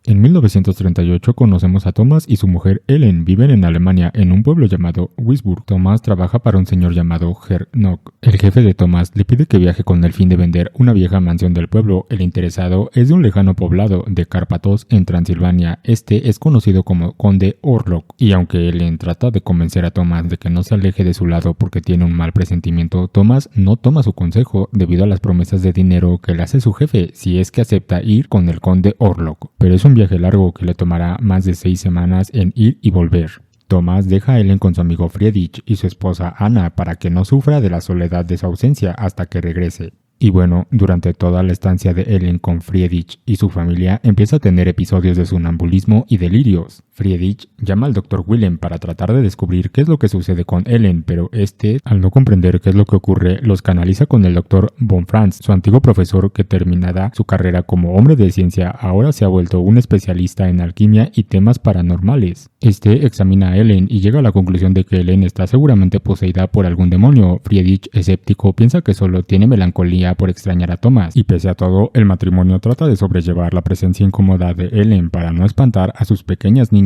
En 1938 conocemos a Thomas y su mujer Ellen. Viven en Alemania, en un pueblo llamado Wisburg. Thomas trabaja para un señor llamado Herr Nock. El jefe de Thomas le pide que viaje con el fin de vender una vieja mansión del pueblo. El interesado es de un lejano poblado de Cárpatos, en Transilvania. Este es conocido como Conde Orlok. Y aunque Ellen trata de convencer a Thomas de que no se aleje de su lado porque tiene un mal presentimiento, Thomas no toma su consejo debido a las promesas de dinero que le hace su jefe si es que acepta ir con el Conde Orlok. Pero es un viaje largo que le tomará más de 6 semanas en ir y volver. Thomas deja a Ellen con su amigo Friedrich y su esposa Anna para que no sufra de la soledad de su ausencia hasta que regrese. Y bueno, durante toda la estancia de Ellen con Friedrich y su familia empieza a tener episodios de sonambulismo y delirios. Friedrich llama al Dr. Willem para tratar de descubrir qué es lo que sucede con Ellen, pero este, al no comprender qué es lo que ocurre, los canaliza con el Dr. von Franz, su antiguo profesor que terminada su carrera como hombre de ciencia, ahora se ha vuelto un especialista en alquimia y temas paranormales. Este examina a Ellen y llega a la conclusión de que Ellen está seguramente poseída por algún demonio. Friedrich, escéptico, piensa que solo tiene melancolía por extrañar a Thomas, y pese a todo, el matrimonio trata de sobrellevar la presencia incómoda de Ellen para no espantar a sus pequeñas niñas.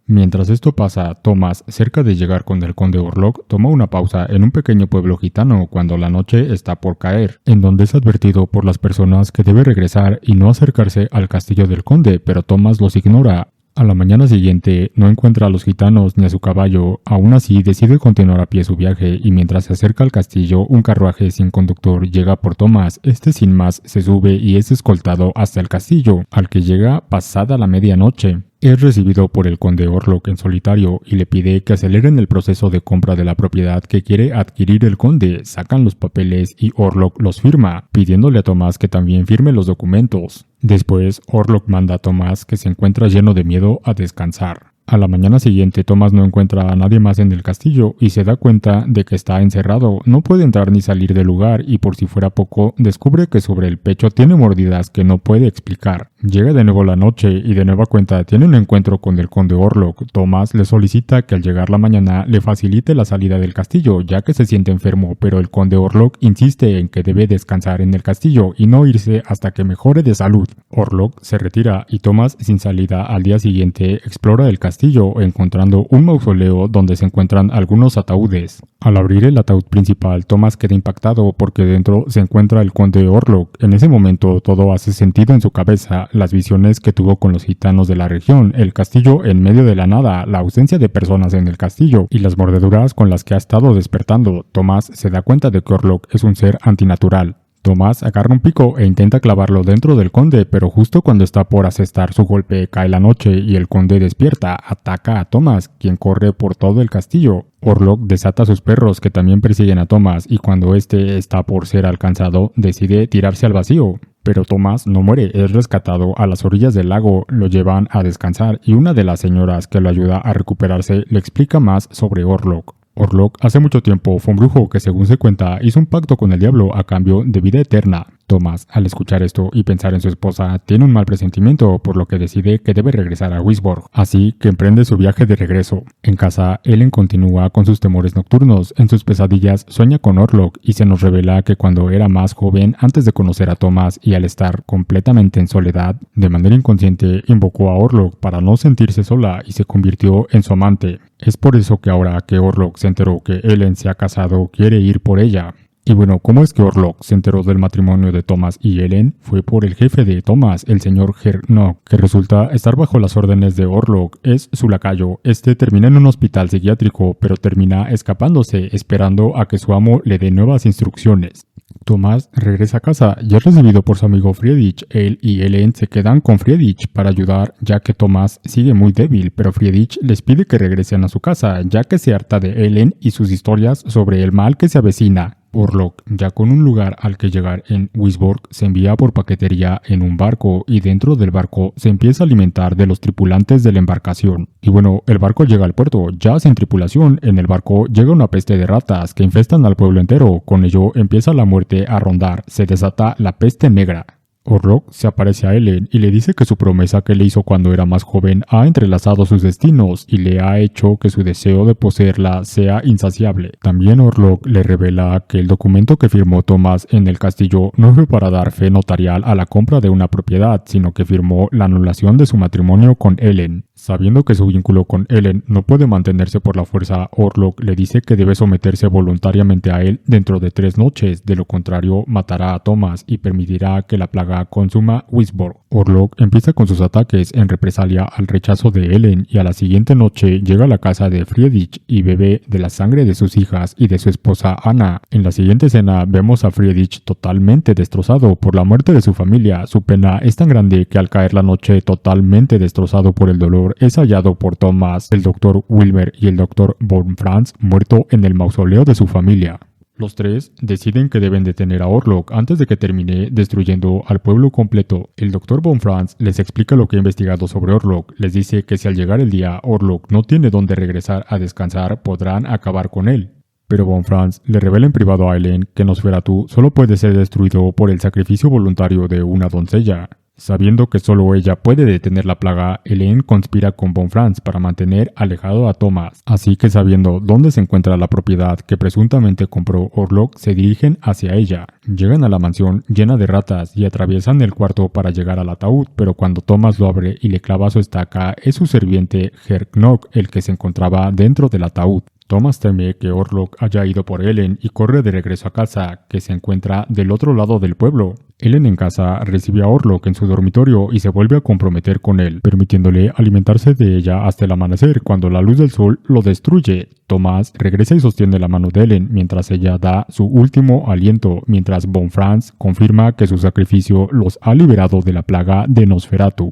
Mientras esto pasa, Thomas, cerca de llegar con el Conde Orlok, toma una pausa en un pequeño pueblo gitano cuando la noche está por caer, en donde es advertido por las personas que debe regresar y no acercarse al castillo del conde, pero Thomas los ignora. A la mañana siguiente no encuentra a los gitanos ni a su caballo, aún así decide continuar a pie su viaje y mientras se acerca al castillo un carruaje sin conductor llega por Thomas. Este sin más se sube y es escoltado hasta el castillo, al que llega pasada la medianoche. Es recibido por el Conde Orlok en solitario y le pide que aceleren el proceso de compra de la propiedad que quiere adquirir el conde. Sacan los papeles y Orlok los firma, pidiéndole a Thomas que también firme los documentos. Después, Orlok manda a Thomas, que se encuentra lleno de miedo, a descansar. A la mañana siguiente, Thomas no encuentra a nadie más en el castillo y se da cuenta de que está encerrado. No puede entrar ni salir del lugar y por si fuera poco, descubre que sobre el pecho tiene mordidas que no puede explicar. Llega de nuevo la noche y de nueva cuenta tiene un encuentro con el Conde Orlok. Thomas le solicita que al llegar la mañana le facilite la salida del castillo, ya que se siente enfermo, pero el Conde Orlok insiste en que debe descansar en el castillo y no irse hasta que mejore de salud. Orlok se retira y Thomas, sin salida al día siguiente, explora el castillo, encontrando un mausoleo donde se encuentran algunos ataúdes. Al abrir el ataúd principal, Thomas queda impactado porque dentro se encuentra el Conde Orlok. En ese momento todo hace sentido en su cabeza. Las visiones que tuvo con los gitanos de la región, el castillo en medio de la nada, la ausencia de personas en el castillo y las mordeduras con las que ha estado despertando. Thomas se da cuenta de que Orlok es un ser antinatural. Thomas agarra un pico e intenta clavarlo dentro del conde, pero justo cuando está por asestar su golpe cae la noche y el conde despierta, ataca a Thomas, quien corre por todo el castillo. Orlok desata a sus perros que también persiguen a Thomas y cuando este está por ser alcanzado decide tirarse al vacío. Pero Thomas no muere, es rescatado a las orillas del lago, lo llevan a descansar y una de las señoras que lo ayuda a recuperarse le explica más sobre Orlok. Orlok hace mucho tiempo fue un brujo que, según se cuenta, hizo un pacto con el diablo a cambio de vida eterna. Thomas, al escuchar esto y pensar en su esposa, tiene un mal presentimiento, por lo que decide que debe regresar a Wisborg, así que emprende su viaje de regreso. En casa, Ellen continúa con sus temores nocturnos. En sus pesadillas sueña con Orlok y se nos revela que cuando era más joven, antes de conocer a Thomas y al estar completamente en soledad, de manera inconsciente invocó a Orlok para no sentirse sola y se convirtió en su amante. Es por eso que ahora que Orlok se enteró que Ellen se ha casado, quiere ir por ella. Y bueno, ¿cómo es que Orlok se enteró del matrimonio de Thomas y Ellen? Fue por el jefe de Thomas, el señor Herr Nock, que resulta estar bajo las órdenes de Orlok. Es su lacayo. Este termina en un hospital psiquiátrico, pero termina escapándose, esperando a que su amo le dé nuevas instrucciones. Thomas regresa a casa y es recibido por su amigo Friedrich. Él y Ellen se quedan con Friedrich para ayudar, ya que Thomas sigue muy débil, pero Friedrich les pide que regresen a su casa, ya que se harta de Ellen y sus historias sobre el mal que se avecina. Orlok, ya con un lugar al que llegar en Wisborg, se envía por paquetería en un barco y dentro del barco se empieza a alimentar de los tripulantes de la embarcación. Y bueno, el barco llega al puerto, ya sin tripulación. En el barco llega una peste de ratas que infestan al pueblo entero. Con ello empieza la muerte a rondar, se desata la peste negra. Orlok se aparece a Ellen y le dice que su promesa que le hizo cuando era más joven ha entrelazado sus destinos y le ha hecho que su deseo de poseerla sea insaciable. También Orlok le revela que el documento que firmó Thomas en el castillo no fue para dar fe notarial a la compra de una propiedad, sino que firmó la anulación de su matrimonio con Ellen. Sabiendo que su vínculo con Ellen no puede mantenerse por la fuerza, Orlok le dice que debe someterse voluntariamente a él dentro de 3 noches, de lo contrario matará a Thomas y permitirá que la plaga consuma Wisborg. Orlok empieza con sus ataques en represalia al rechazo de Ellen y a la siguiente noche llega a la casa de Friedrich y bebe de la sangre de sus hijas y de su esposa Anna. En la siguiente escena vemos a Friedrich totalmente destrozado por la muerte de su familia. Su pena es tan grande que al caer la noche totalmente destrozado por el dolor es hallado por Thomas, el Dr. Wilmer y el Dr. von Franz muerto en el mausoleo de su familia. Los tres deciden que deben detener a Orlok antes de que termine destruyendo al pueblo completo. El Dr. von Franz les explica lo que ha investigado sobre Orlok. Les dice que si al llegar el día Orlok no tiene dónde regresar a descansar, podrán acabar con él. Pero von Franz le revela en privado a Ellen que Nosferatu solo puede ser destruido por el sacrificio voluntario de una doncella. Sabiendo que solo ella puede detener la plaga, Ellen conspira con von Franz para mantener alejado a Thomas. Así que sabiendo dónde se encuentra la propiedad que presuntamente compró Orlok, se dirigen hacia ella. Llegan a la mansión llena de ratas y atraviesan el cuarto para llegar al ataúd, pero cuando Thomas lo abre y le clava su estaca, es su sirviente Herr Knock el que se encontraba dentro del ataúd. Thomas teme que Orlok haya ido por Ellen y corre de regreso a casa, que se encuentra del otro lado del pueblo. Ellen en casa recibe a Orlok en su dormitorio y se vuelve a comprometer con él, permitiéndole alimentarse de ella hasta el amanecer cuando la luz del sol lo destruye. Thomas regresa y sostiene la mano de Ellen mientras ella da su último aliento, mientras von Franz confirma que su sacrificio los ha liberado de la plaga de Nosferatu.